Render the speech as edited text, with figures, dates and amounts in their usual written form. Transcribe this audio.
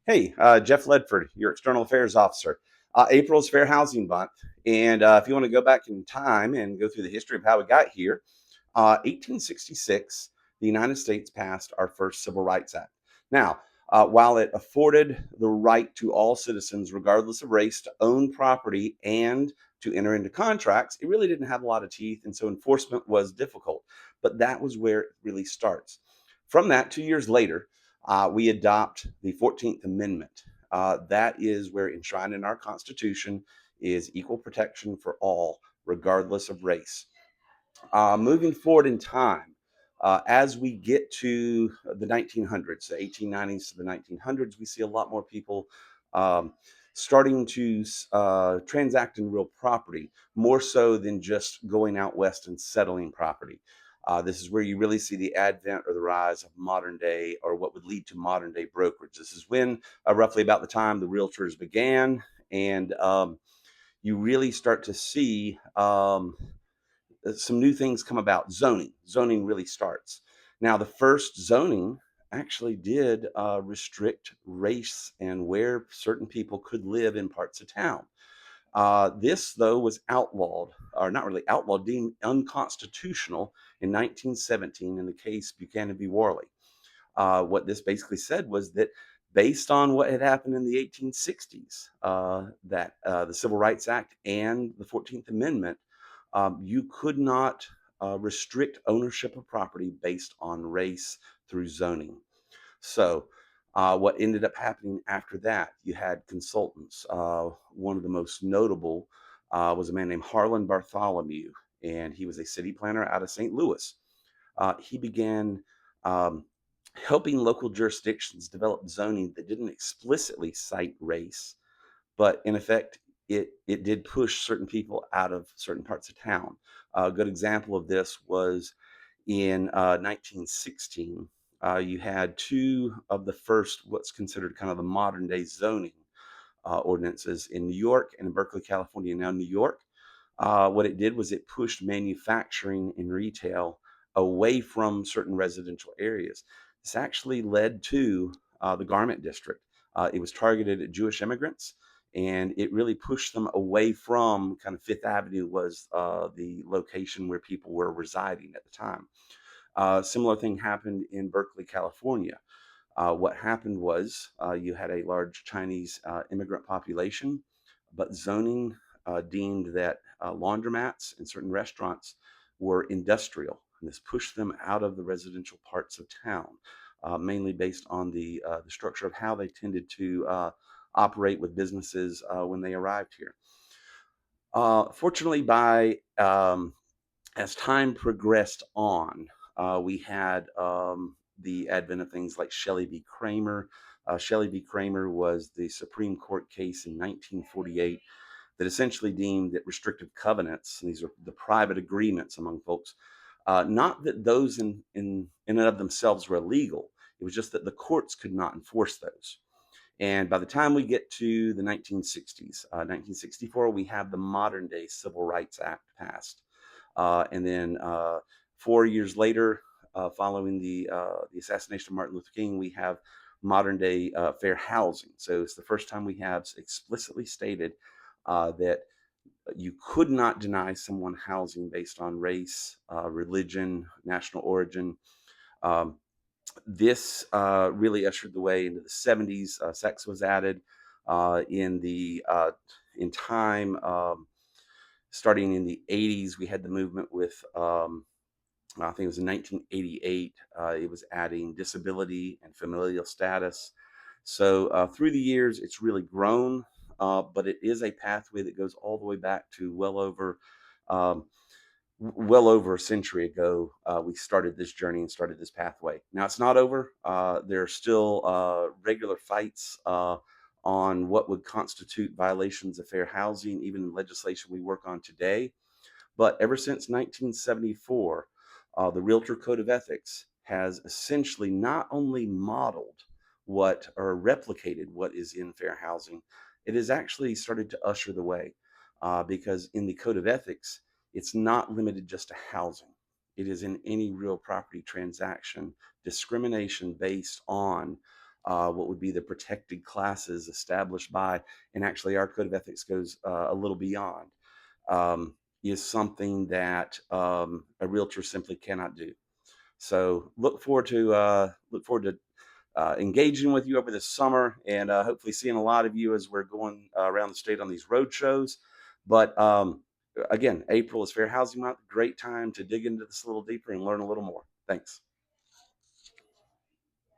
Hey, Jeff Ledford, your External Affairs Officer. April's Fair Housing Month, and if you want to go back in time and go through the history of how we got here, 1866, the United States passed our first Civil Rights Act. Now, while it afforded the right to all citizens, regardless of race, to own property and to enter into contracts, it really didn't have a lot of teeth, and so enforcement was difficult. But that was where it really starts. From that, 2 years later, we adopt the 14th Amendment. That is where enshrined in our Constitution is equal protection for all, regardless of race. Moving forward in time, as we get to the 1900s, the 1890s to the 1900s, we see a lot more people um, starting to transact in real property, more so than just going out west and settling property. This is where you really see the advent or the rise of modern day, or what would lead to modern day brokerage. This is when, roughly about the time the realtors began, and you really start to see some new things come about. Zoning really starts. Now, the first zoning actually did restrict race and where certain people could live in parts of town. This, though, was outlawed, or not really outlawed, deemed unconstitutional in 1917 in the case Buchanan v. Worley. What this basically said was that based on what had happened in the 1860s, that the Civil Rights Act and the 14th Amendment, you could not restrict ownership of property based on race through zoning. So, what ended up happening after that, you had consultants. One of the most notable was a man named Harlan Bartholomew, and he was a city planner out of St. Louis. He began um, helping local jurisdictions develop zoning that didn't explicitly cite race, but in effect, it did push certain people out of certain parts of town. A good example of this was in 1916. You had two of the first, what's considered kind of the modern day zoning ordinances in New York and in Berkeley, California. Now, New York, what it did was it pushed manufacturing and retail away from certain residential areas. This actually led to the garment district. It was targeted at Jewish immigrants, and it really pushed them away from kind of Fifth Avenue was the location where people were residing at the time. Similar thing happened in Berkeley, California. What happened was you had a large Chinese immigrant population, but zoning deemed that laundromats and certain restaurants were industrial. And this pushed them out of the residential parts of town, mainly based on the structure of how they tended to operate with businesses when they arrived here. Fortunately, by as time progressed on, we had the advent of things like Shelley v. Kramer. Shelley v. Kramer was the Supreme Court case in 1948 that essentially deemed that restrictive covenants, and these are the private agreements among folks, not that those in and of themselves were illegal. It was just that the courts could not enforce those. And by the time we get to the 1960s, 1964, we have the modern day Civil Rights Act passed. And then 4 years later, following the assassination of Martin Luther King, we have modern day fair housing. So it's the first time we have explicitly stated that you could not deny someone housing based on race, religion, national origin. Um, this really ushered the way into the 70s. Sex was added in time. Starting in the 80s, we had the movement with, I think it was in 1988, it was adding disability and familial status. So through the years, it's really grown, but it is a pathway that goes all the way back to um, well over a century ago. We started this journey and started this pathway. Now it's not over. There are still regular fights on what would constitute violations of fair housing, even in legislation we work on today. But ever since 1974, the Realtor Code of Ethics has essentially not only modeled what or replicated what is in fair housing, it has actually started to usher the way, because in the Code of Ethics, it's not limited just to housing. It is in any real property transaction, discrimination based on what would be the protected classes established by, and actually our code of ethics goes a little beyond, is something that a realtor simply cannot do. So look forward to engaging with you over this summer, and hopefully seeing a lot of you as we're going around the state on these road shows. But again, April is Fair Housing Month. Great time to dig into this a little deeper and learn a little more. Thanks.